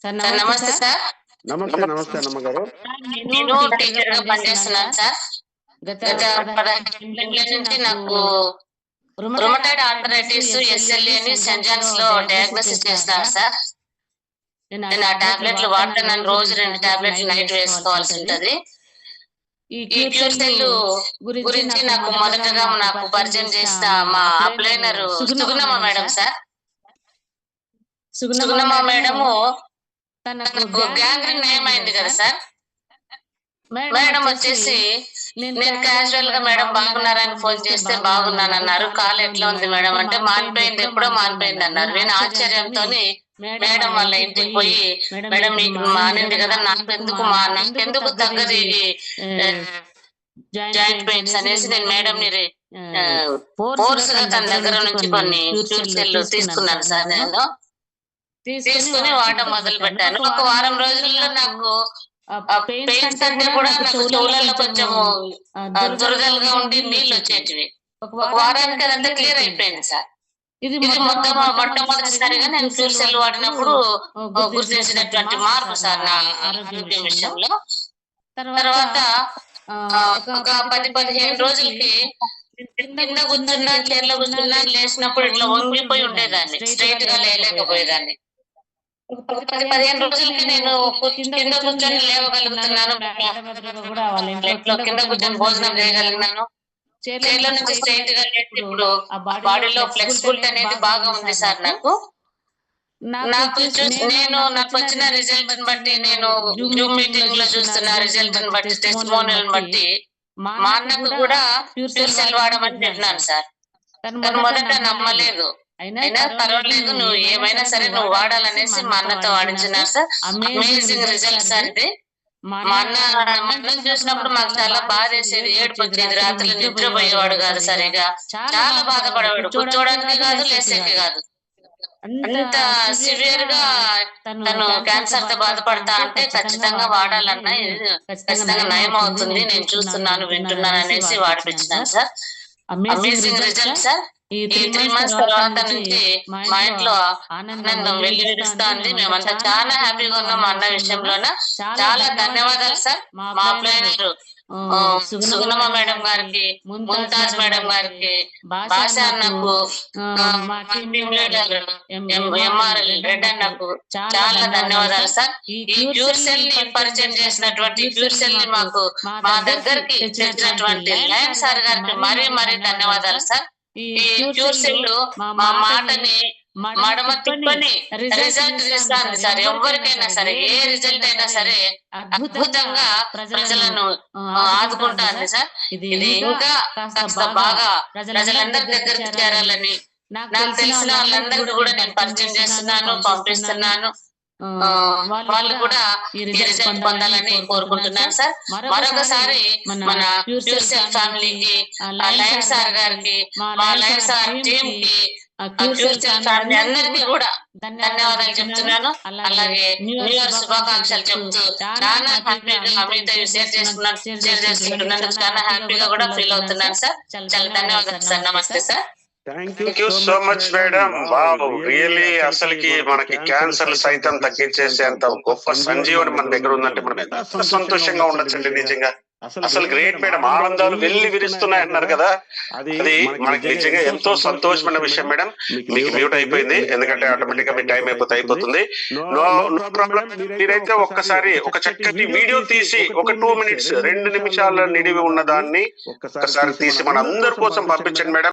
Sir sir నమస్తే నమస్తే sir. Sir. నమస్తే నమస్తే అమ్మగారు. నేను టీచర్‌గా పనిచేస్తున్నాను సార్. గత గత 15 ఏళ్ల నుంచి నాకు రుమటాయిడ్ ఆర్థరైటిస్, ఎస్ఎల్ఈ అని సెయింట్ జాన్స్‌లో డయాగ్నోసిస్ చేసినారు సార్. నేను ఆ టాబ్లెట్లు వాడుతున్నాను. రోజు 2 టాబ్లెట్లు నైట్ వేసుకోవాల్సి ఉంటది. ఈ క్యూర్ సెల్ గురించి నాకు మొదటగా నాకు పరిచయం చేసిన మా అప్లైనర్ Sugunamma madam sir. Sugunamma madam తనకు గ్యాంగ్రీన్ నయం అయింది కదా సార్. మేడం వచ్చేసి నేను క్యాజువల్ గా మేడం బాగున్నారని ఫోన్ చేస్తే బాగున్నానన్నారు. కాలు ఎట్లా ఉంది మేడం అంటే మానిపోయింది, ఎప్పుడో మానిపోయింది అన్నారు. నేను ఆశ్చర్యంతో మేడం వాళ్ళ ఇంటికి పోయి మేడం మీకు మానింది కదా, నాకెందుకు తగ్గది జాయింట్ పెయిన్స్ అనేసి నేను మేడం ని ఫోర్స్ గా తన దగ్గర నుంచి కొన్ని క్యూర్ సెల్ తీసుకున్నాను సార్. నేను తీసుకుని వాడడం మొదలు పెట్టాను. ఒక వారం రోజుల్లో నాకు పెయిన్స్ అంటే కూడా నాకు చెవులలో కొంచెం దురదలుగా ఉండి నీళ్ళు వచ్చేటివి. ఒక వారానికి అదంతా క్లియర్ అయిపోయింది సార్. ఇది మొట్టమొదటిసారిగా నేను క్యూర్ సెల్ వాడినప్పుడు గుర్తించినటువంటి మార్పు సార్ నా ఆరోగ్యం విషయంలో. తర్వాత ఒక 10-15 రోజులకి కింద కూర్చున్నా, చైర్లో కూర్చున్నా, లేచినప్పుడు ఇట్లా వంగిపోయి ఉండేదాన్ని, స్ట్రైట్ గా లేకపోయేదాన్ని. ఒక 10-15 రోజులకి నేను కింద కూర్చొని లేవగలుగుతున్నాను, కింద కూర్చొని భోజనం చేయగలిగినాను, చైర్లో నుంచి స్ట్రైట్ గా లేచి ఇప్పుడు బాడీలో ఫ్లెక్సిబిలిటీ అనేది బాగా ఉంది సార్. నాకు వచ్చిన రిజల్ట్ బట్టి, నేను జూమ్ మీటింగ్ లో చూస్తున్న రిజల్ట్ బట్టి, టెస్టిమోనియల్ బట్టి మా అన్నకు కూడా క్యూర్ సెల్ వాడమని చెప్పినాను సార్. తను మొదట నమ్మలేదు. అయినా పర్వాలేదు, నువ్వు ఏమైనా సరే నువ్వు వాడాలనేసి మా అన్నతో వాడించినారు సార్. అమేజింగ్ రిజల్ట్ సార్ ఇది. మా అన్నం చూసినప్పుడు మాకు చాలా బాధ వేసేది, ఏడుపు వచ్చేది, రాత్రులు నిద్రపోయేవాడు కాదు సరిగా, చాలా బాధపడేవాడు, కూర్చోడానికి కాదు, లేసేకి కాదు. అంత సివియర్ గా తను క్యాన్సర్ తో బాధపడతా అంటే ఖచ్చితంగా వాడాలన్నా ఖచ్చితంగా నయం అవుతుంది, నేను చూస్తున్నాను, వింటున్నాను అనేసి వాడిపించినాను సార్. Amazing result sir. ఈ 3 months తర్వాత నుంచి మా ఇంట్లో ఆనందం వెల్లివిరుస్తోంది. మేమంతా చాలా హ్యాపీగా ఉన్నాం. మా అన్న విషయంలోన చాలా ధన్యవాదాలు సార్. మా అప్లైనర్ సుగుణమ్మ మేడం గారికి, ముంతాజ్ మేడం గారికి, భాష అన్నకు, మా టీమ్ లీడర్ ఎంఆర్ఎల్ రెడ్ అన్నకు చాలా ధన్యవాదాలు సార్. ఈ క్యూర్ సెల్ ని పరిచయం చేసినటువంటి, క్యూర్ సెల్ ని మా దగ్గరికి తెచ్చినటువంటి లయన్ సార్ గారికి మరీ ధన్యవాదాలు సార్. ఈ క్యూర్ సెల్ మా మాటని మడమ తిప్పని రిజల్ట్ ఇస్తాను సార్. ఎవరికైనా సరే, ఏ రిజల్ట్ అయినా సరే అద్భుతంగా ప్రజలను ఆదుకుంటాను సార్. ఇది ఇంకా కాస్త బాగా ప్రజలందరి దగ్గరికి చేరాలని, నాకు తెలిసిన వాళ్ళందరికీ కూడా నేను పరిచయం చేస్తున్నాను, పంపిస్తున్నాను. వాళ్ళు కూడా ఈ రిజల్ట్ పొందాలని కోరుకుంటున్నాను సార్. మరొకసారి మన క్యూర్ సెల్ ఫ్యామిలీకి, లయన్ సార్ గారికి, మా లయన్ సార్ టీమ్ కి, క్యూర్ సెల్ ఫ్యామిలీ అందరికీ కూడా ధన్యవాదాలు చెప్తున్నాను. అలాగే న్యూ ఇయర్ శుభాకాంక్షలు చెప్తూ చాలా హ్యాపీగా మీతో షేర్ చేసుకుంటున్నాను. చాలా హ్యాపీగా కూడా ఫీల్ అవుతున్నాను సార్. చాలా ధన్యవాదాలు సార్. నమస్తే sir. Thank you so much madam. Wow, really అసలుకి మనకి క్యాన్సర్ సైతం తగ్గించేసేంత గొప్ప సంజీవని మన దగ్గర ఉందంటే మనం ఎంత సంతోషంగా ఉండొచ్చండి. నిజంగా అసలు గ్రేట్ మేడం. ఆనందాలు వెళ్లి విరుస్తున్నాయి అన్నారు కదా, అది మనకి నిజంగా ఎంతో సంతోషమైన విషయం మేడం. మీకు మ్యూట్ అయిపోయింది, ఎందుకంటే ఆటోమేటిక్ గా మీ టైం అయిపోతుంది. No problem. మీరైతే ఒక్కసారి ఒక చక్కటి వీడియో తీసి ఒక 2 minutes 2 నిమిషాల నిడివి ఉన్న దాన్ని ఒక్కసారి తీసి మన అందరి కోసం పంపించండి మేడం.